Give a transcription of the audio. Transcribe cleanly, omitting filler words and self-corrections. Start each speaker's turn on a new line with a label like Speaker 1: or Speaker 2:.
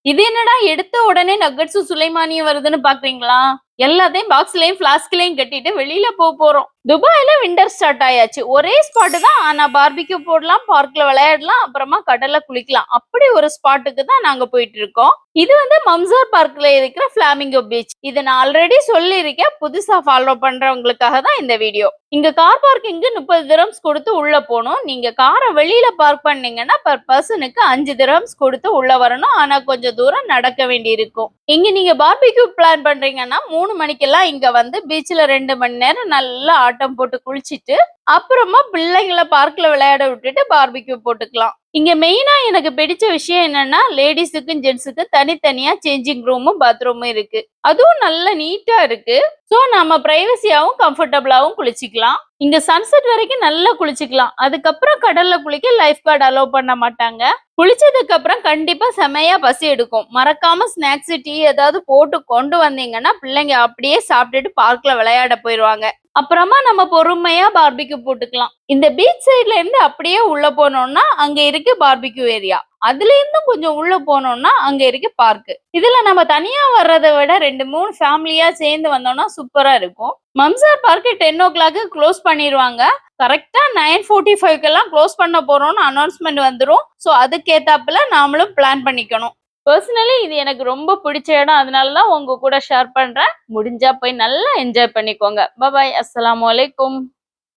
Speaker 1: இது என்னடா எடுத்த உடனே நக்கட்ஸும் சுலைமானியும் வருதுன்னு பாக்குறீங்களா? எல்லாத்தையும் பாக்ஸ்லயும் பிளாஸ்க்லயும் கட்டிட்டு வெளியில போறோம். துபாயில விண்டர் ஸ்டார்ட் ஆயாச்சு. ஒரே ஸ்பாட் தான். ஆனா பார்பிக்யூ போடலாம், பார்க்ல விளையாடலாம், அப்புறமா கடல்ல குளிக்கலாம். அப்படி ஒரு ஸ்பாட்டுக்கு தான் நாங்க போயிட்டு இருக்கோம். இது வந்து மம்சார் பார்க்ல இருக்கிற பிளாமிங்கோ பீச். இதை நான் ஆல்ரெடி சொல்லியிருக்கேன். புதுசா ஃபாலோ பண்றவங்களுக்காக தான் இந்த வீடியோ. இங்க கார் பார்க்கிங்கு 30 திரம்ஸ் கொடுத்து உள்ள போகணும். நீங்க காரை வெளியில பார்க் பண்ணீங்கன்னா பர் பர்சனுக்கு 5 திரம்ஸ் கொடுத்து உள்ள வரணும். ஆனா கொஞ்சம் தூரம் நடக்க வேண்டி இருக்கும். இங்க நீங்க பார்பிக்யூ பிளான் பண்றீங்கன்னா 3 மணிக்கெல்லாம் இங்க வந்து பீச்ல 2 மணி நேரம் நல்லா ஆட்டம் போட்டு குளிச்சிட்டு அப்புறமா பிள்ளைங்களை பார்க்ல விளையாட விட்டுட்டு பார்பிக்யூ போட்டுக்கலாம். இங்க மெயினா எனக்கு பிடிச்ச விஷயம் என்னன்னா லேடிஸுக்கும் ஜென்ஸுக்கும் தனித்தனியா சேஞ்சிங் ரூமும் பாத்ரூமும் இருக்கு. அதுவும் நல்ல நீட்டா இருக்கு. சோ நம்ம பிரைவசியாவும் கம்ஃபர்டபுளாவும் குளிச்சுக்கலாம். இங்க சன்செட் வரைக்கும் நல்லா குளிச்சுக்கலாம். அதுக்கப்புறம் கடல்ல குளிக்க லைஃப் கார்டு அலோவ் பண்ண மாட்டாங்க. குளிச்சதுக்கு அப்புறம் கண்டிப்பா செமையா பசி எடுக்கும். மறக்காம ஸ்நாக்ஸ் டீ ஏதாவது போட்டு கொண்டு வந்தீங்கன்னா பிள்ளைங்க அப்படியே சாப்பிட்டுட்டு பார்க்ல விளையாட போயிருவாங்க. அப்புறமா நம்ம பொறுமையா பார்பிக்யூ போட்டுக்கலாம். இந்த பீச் சைட்ல இருந்து அப்படியே உள்ள போனோம்னா அங்க இருக்கு பார்பிக்யூ ஏரியா. அதுல இருந்து கொஞ்சம் உள்ள போனோம்னா அங்க இருக்கு பார்க். இதுல நம்ம தனியா வர்றதை விட 2-3 ஃபேமிலியா சேர்ந்து வந்தோம்னா சூப்பரா இருக்கும். மம்சார் பார்க் 10 o'clock க்ளோஸ் பண்ணிடுவாங்க. கரெக்டா 9:45 எல்லாம் க்ளோஸ் பண்ண போறோம்னு அனௌன்ஸ்மெண்ட் வந்துரும். சோ அதுக்கேத்தாப்புல நாமளும் பிளான் பண்ணிக்கணும். பர்சனலி இது எனக்கு ரொம்ப பிடிச்ச இடம். அதனாலதான் உங்க கூட ஷேர் பண்றேன். முடிஞ்சா போய் நல்லா என்ஜாய் பண்ணிக்கோங்க. பாய். அஸ்ஸலாமு அலைக்கும்.